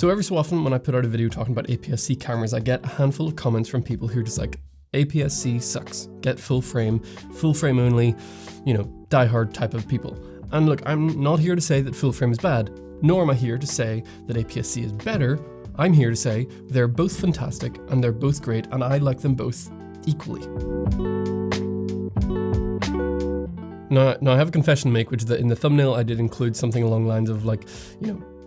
So every so often when I put out a video talking about APS-C cameras, I get a handful of comments from people who are just like, APS-C sucks, get full frame only, diehard type of people. And look, I'm not here to say that full frame is bad, nor am I here to say that APS-C is better. I'm here to say they're both fantastic and they're both great, and I like them both equally. Now I have a confession to make, which is that in the thumbnail I did include something along the lines of like,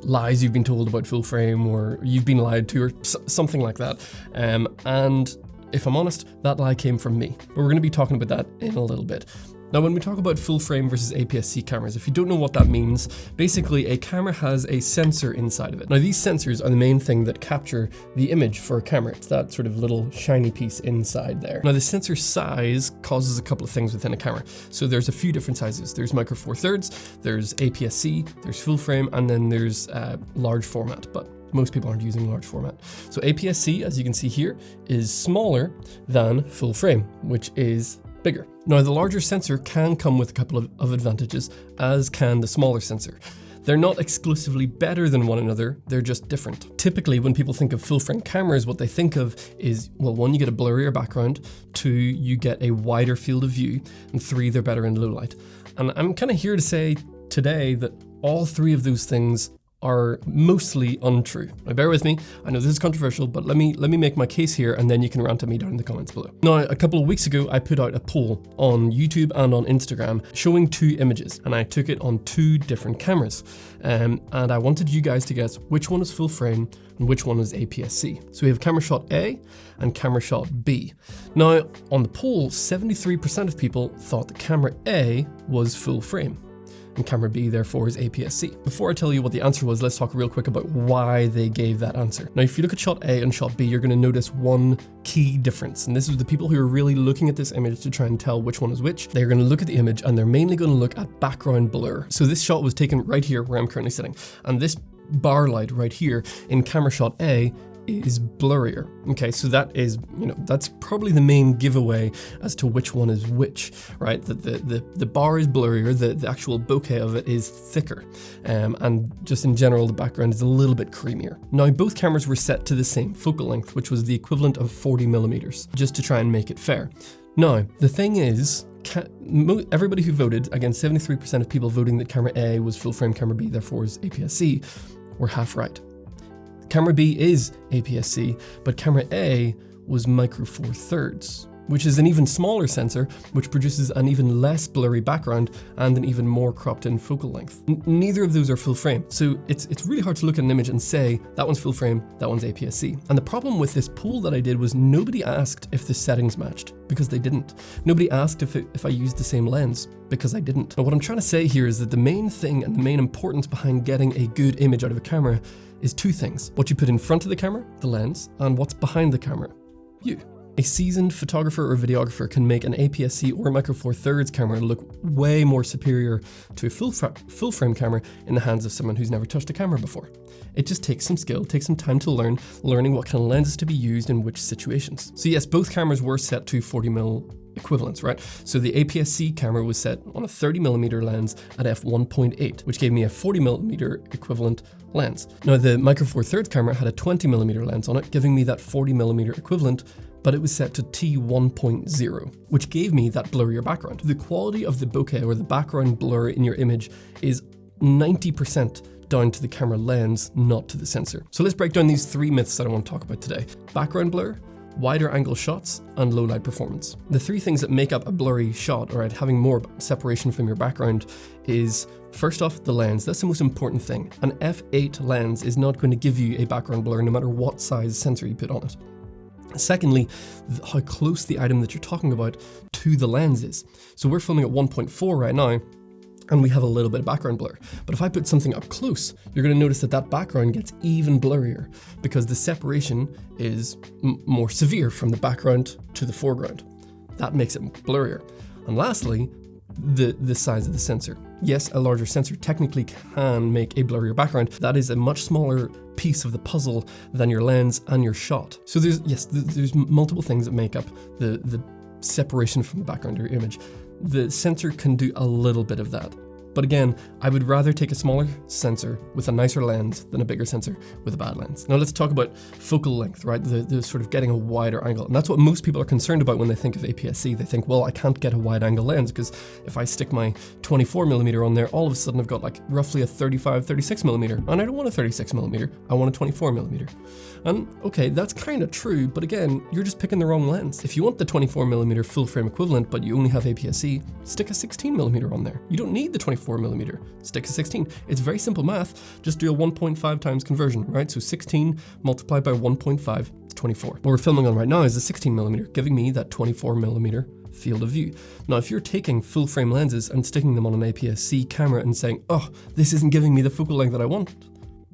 lies you've been told about full frame, or you've been lied to, or something like that. And if I'm honest, that lie came from me. But we're going to be talking about that in a little bit. Now, when we talk about full frame versus APS-C cameras, if you don't know what that means, basically a camera has a sensor inside of it. Now, these sensors are the main thing that capture the image for a camera. It's that sort of little shiny piece inside there. Now, the sensor size causes a couple of things within a camera. So there's a few different sizes. There's micro four thirds, there's APS-C, there's full frame, and then there's large format. But most people aren't using large format. So APS-C, as you can see here, is smaller than full frame, which is bigger. Now, the larger sensor can come with a couple of advantages, as can the smaller sensor. They're not exclusively better than one another, they're just different. Typically, when people think of full frame cameras, what they think of is, well, 1, you get a blurrier background, 2, you get a wider field of view, and 3, they're better in low light. And I'm kind of here to say today that all 3 of those things are mostly untrue. Now, bear with me, I know this is controversial, but let me make my case here, and then you can rant at me down in the comments below. Now, a couple of weeks ago, I put out a poll on YouTube and on Instagram showing 2 images, and I took it on 2 different cameras. And I wanted you guys to guess which one is full frame and which one is APS-C. So we have camera shot A and camera shot B. Now, on the poll, 73% of people thought that camera A was full frame, and camera B therefore is APS-C. Before I tell you what the answer was, let's talk real quick about why they gave that answer. Now, if you look at shot A and shot B, you're gonna notice one key difference. And this is the people who are really looking at this image to try and tell which one is which. They're gonna look at the image and they're mainly gonna look at background blur. So this shot was taken right here where I'm currently sitting. And this bar light right here in camera shot A is blurrier. Okay, so that is, that's probably the main giveaway as to which one is which, right? The bar is blurrier, the actual bokeh of it is thicker, and just in general, the background is a little bit creamier. Now, both cameras were set to the same focal length, which was the equivalent of 40 millimeters, just to try and make it fair. Now, the thing is, everybody who voted, again, 73% of people voting that camera A was full frame, camera B therefore is APS-C, were half right. Camera B is APS-C, but camera A was micro four thirds, which is an even smaller sensor, which produces an even less blurry background and an even more cropped in focal length. Neither of those are full frame. So it's really hard to look at an image and say, that one's full frame, that one's APS-C. And the problem with this poll that I did was nobody asked if the settings matched, because they didn't. Nobody asked if I used the same lens, because I didn't. Now, what I'm trying to say here is that the main thing and the main importance behind getting a good image out of a camera is 2 things. What you put in front of the camera, the lens, and what's behind the camera, you. A seasoned photographer or videographer can make an APS-C or a micro four thirds camera look way more superior to a full frame camera in the hands of someone who's never touched a camera before. It just takes some skill, takes some time to learning what kind of lenses to be used in which situations. So yes, both cameras were set to 40mm equivalents, right? So the APS-C camera was set on a 30mm lens at f1.8, which gave me a 40mm equivalent lens. Now, the micro four thirds camera had a 20mm lens on it, giving me that 40mm equivalent, but it was set to T1.0, which gave me that blurrier background. The quality of the bokeh or the background blur in your image is 90% down to the camera lens, not to the sensor. So let's break down these 3 myths that I want to talk about today. Background blur, wider angle shots, and low light performance. The 3 things that make up a blurry shot, or having more separation from your background, is first off, the lens. That's the most important thing. An f8 lens is not going to give you a background blur no matter what size sensor you put on it. Secondly, how close the item that you're talking about to the lens is. So we're filming at 1.4 right now, and we have a little bit of background blur. But if I put something up close, you're going to notice that background gets even blurrier because the separation is more severe from the background to the foreground. That makes it blurrier. And lastly, the size of the sensor. Yes, a larger sensor technically can make a blurrier background. That is a much smaller piece of the puzzle than your lens and your shot. So there's multiple things that make up the separation from the background of your image. The sensor can do a little bit of that, But again, I would rather take a smaller sensor with a nicer lens than a bigger sensor with a bad lens. Now let's talk about focal length, right? The sort of getting a wider angle. And that's what most people are concerned about when they think of APS-C. They think, well, I can't get a wide angle lens because if I stick my 24mm on there, all of a sudden I've got like roughly a 35-36mm, and I don't want a 36mm, I want a 24mm. And okay, that's kind of true, but again, you're just picking the wrong lens. If you want the 24mm full frame equivalent, but you only have APS-C, stick a 16mm on there. You don't need the 24mm, stick a 16. It's very simple math, just do a 1.5 times conversion, right? So 16 multiplied by 1.5 is 24. What we're filming on right now is a 16mm, giving me that 24mm field of view. Now, if you're taking full frame lenses and sticking them on an APS-C camera and saying, oh, this isn't giving me the focal length that I want,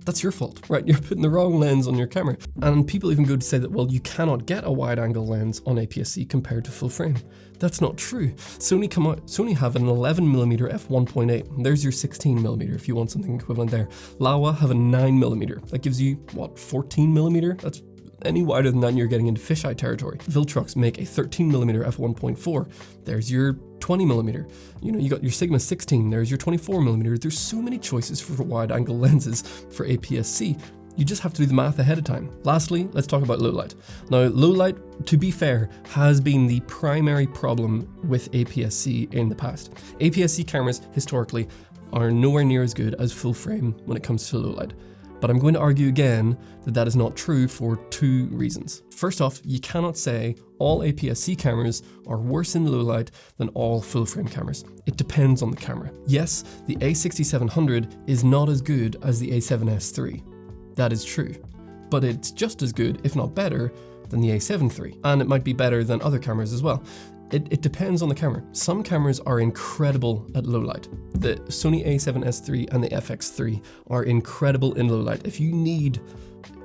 that's your fault, right? You're putting the wrong lens on your camera. And people even go to say that, well, you cannot get a wide angle lens on APS-C compared to full frame. That's not true. Sony have an 11mm f1.8. There's your 16mm if you want something equivalent there. Laowa have a 9mm. That gives you, what, 14mm? That's any wider than that and you're getting into fisheye territory. Viltrox make a 13mm f1.4. There's your 20mm. You know, you got your Sigma 16, there's your 24mm. There's so many choices for wide angle lenses for APS-C. You just have to do the math ahead of time. Lastly, let's talk about low light. Now, low light, to be fair, has been the primary problem with APS-C in the past. APS-C cameras, historically, are nowhere near as good as full frame when it comes to low light. But I'm going to argue again that that is not true for two reasons. First off, you cannot say all APS-C cameras are worse in low light than all full frame cameras. It depends on the camera. Yes, the A6700 is not as good as the A7S III. That is true. But it's just as good, if not better, than the A7 III. And it might be better than other cameras as well. It depends on the camera. Some cameras are incredible at low light. The Sony A7S III and the FX3 are incredible in low light. If you need,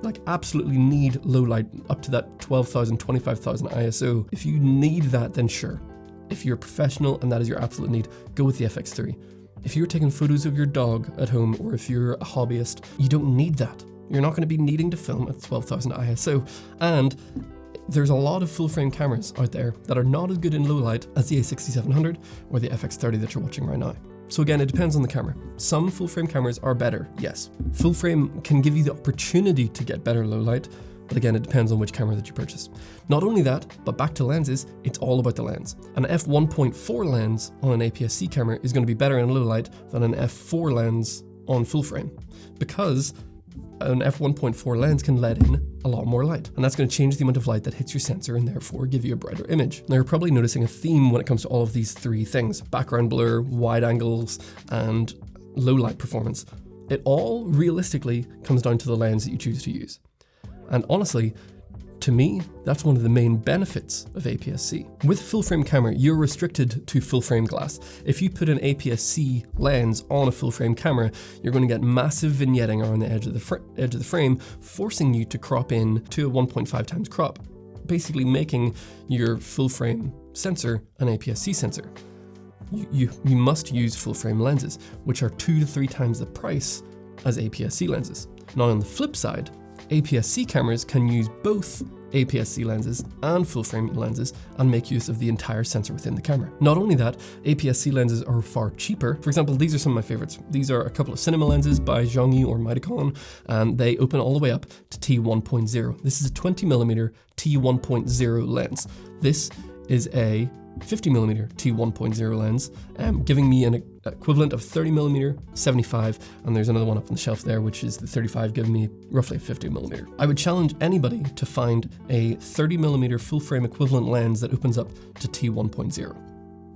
like absolutely need low light up to that 12,000, 25,000 ISO, if you need that, then sure. If you're a professional and that is your absolute need, go with the FX3. If you're taking photos of your dog at home or if you're a hobbyist, you don't need that. You're not going to be needing to film at 12,000 ISO. And there's a lot of full frame cameras out there that are not as good in low light as the A6700 or the FX30 that you're watching right now. So again, it depends on the camera. Some full frame cameras are better, yes. Full frame can give you the opportunity to get better low light, but again, it depends on which camera that you purchase. Not only that, but back to lenses, it's all about the lens. An f1.4 lens on an APS-C camera is going to be better in low light than an f4 lens on full frame, because an f1.4 lens can let in a lot more light, and that's going to change the amount of light that hits your sensor and therefore give you a brighter image. Now, you're probably noticing a theme when it comes to all of these three things: background blur, wide angles, and low light performance. It all realistically comes down to the lens that you choose to use. And honestly, to me, that's one of the main benefits of APS-C. With full frame camera, you're restricted to full frame glass. If you put an APS-C lens on a full frame camera, you're going to get massive vignetting around the edge of the frame, forcing you to crop in to a 1.5 times crop, basically making your full frame sensor an APS-C sensor. You must use full frame lenses, which are 2 to 3 times the price as APS-C lenses. Now, on the flip side, APS-C cameras can use both APS-C lenses and full frame lenses and make use of the entire sensor within the camera. Not only that, APS-C lenses are far cheaper. For example, these are some of my favorites. These are a couple of cinema lenses by Zhongyi or Mitacon, and they open all the way up to T1.0. This is a 20mm T1.0 lens. This is a 50mm T1.0 lens, giving me an equivalent of 30mm 75, and there's another one up on the shelf there, which is the 35, giving me roughly a 50mm. I would challenge anybody to find a 30mm full frame equivalent lens that opens up to T1.0.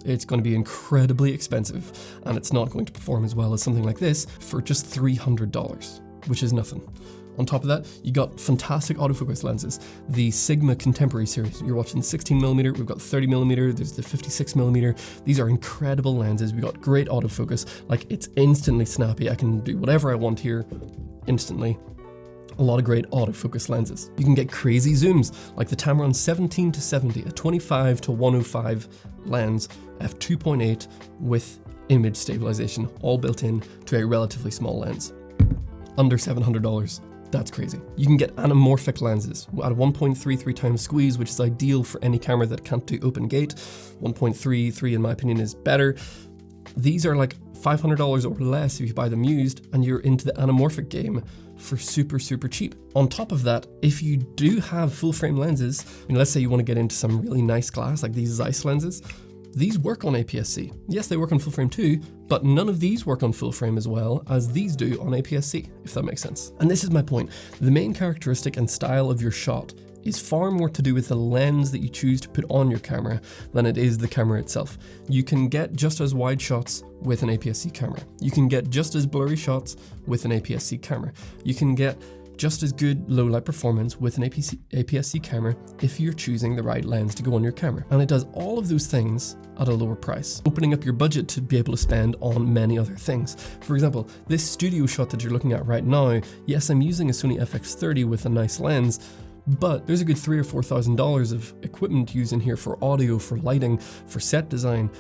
It's going to be incredibly expensive, and it's not going to perform as well as something like this for just $300, which is nothing. On top of that, you got fantastic autofocus lenses. The Sigma Contemporary series, you're watching 16mm, we've got 30mm, there's the 56mm. These are incredible lenses. We've got great autofocus, like it's instantly snappy. I can do whatever I want here instantly. A lot of great autofocus lenses. You can get crazy zooms, like the Tamron 17-70, a 25-105 lens, f2.8 with image stabilization, all built in to a relatively small lens. Under $700. That's crazy. You can get anamorphic lenses at a 1.33 times squeeze, which is ideal for any camera that can't do open gate. 1.33 in my opinion is better. These are like $500 or less if you buy them used, and you're into the anamorphic game for super cheap. On top of that, if you do have full frame lenses, let's say you want to get into some really nice glass like these Zeiss lenses, these work on APS-C. Yes, they work on full frame too, but none of these work on full frame as well as these do on APS-C, if that makes sense. And this is my point. The main characteristic and style of your shot is far more to do with the lens that you choose to put on your camera than it is the camera itself. You can get just as wide shots with an APS-C camera. You can get just as blurry shots with an APS-C camera. You can get just as good low light performance with an APS-C camera if you're choosing the right lens to go on your camera. And it does all of those things at a lower price, opening up your budget to be able to spend on many other things. For example, this studio shot that you're looking at right now, yes, I'm using a Sony FX30 with a nice lens, but there's a good $3,000 or $4,000 of equipment used in here for audio, for lighting, for set design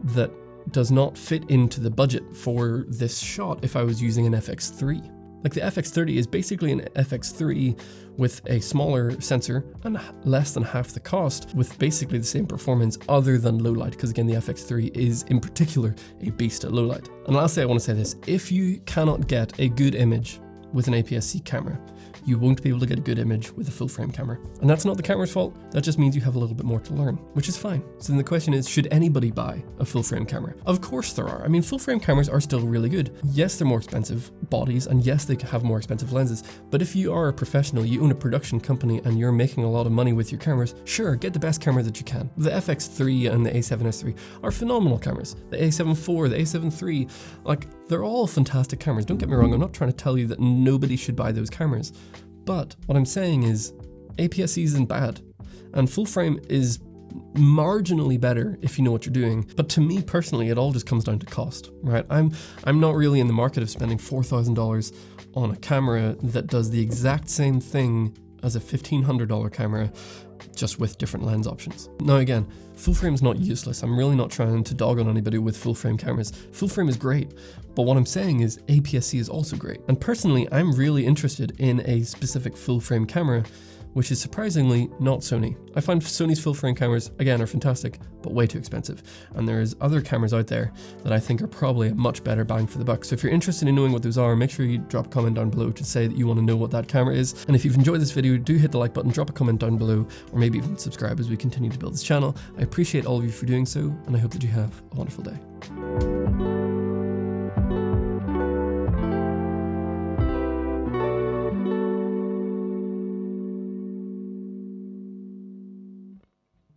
that does not fit into the budget for this shot if I was using an FX3. Like the FX30 is basically an FX3 with a smaller sensor and less than half the cost with basically the same performance other than low light, because again the FX3 is in particular a beast at low light. And lastly I want to say this, if you cannot get a good image with an APS-C camera, you won't be able to get a good image with a full frame camera. And that's not the camera's fault, that just means you have a little bit more to learn, which is fine. So then the question is, should anybody buy a full frame camera? Of course there are. I mean, full frame cameras are still really good. Yes, they're more expensive bodies, and yes, they have more expensive lenses, but if you are a professional, you own a production company and you're making a lot of money with your cameras, sure, get the best camera that you can. The FX3 and the A7S III are phenomenal cameras. The A7 IV, the A7 III, like, they're all fantastic cameras. Don't get me wrong, I'm not trying to tell you that nobody should buy those cameras. But what I'm saying is APS-C isn't bad, and full frame is marginally better if you know what you're doing. But to me personally, it all just comes down to cost, right? I'm not really in the market of spending $4,000 on a camera that does the exact same thing as a $1,500 camera, just with different lens options. Now again, full frame is not useless. I'm really not trying to dog on anybody with full frame cameras. Full frame is great, but what I'm saying is APS-C is also great. And personally, I'm really interested in a specific full frame camera, which is surprisingly not Sony. I find Sony's full frame cameras, again, are fantastic, but way too expensive. And there's other cameras out there that I think are probably a much better bang for the buck. So if you're interested in knowing what those are, make sure you drop a comment down below to say that you want to know what that camera is. And if you've enjoyed this video, do hit the like button, drop a comment down below, or maybe even subscribe as we continue to build this channel. I appreciate all of you for doing so, and I hope that you have a wonderful day.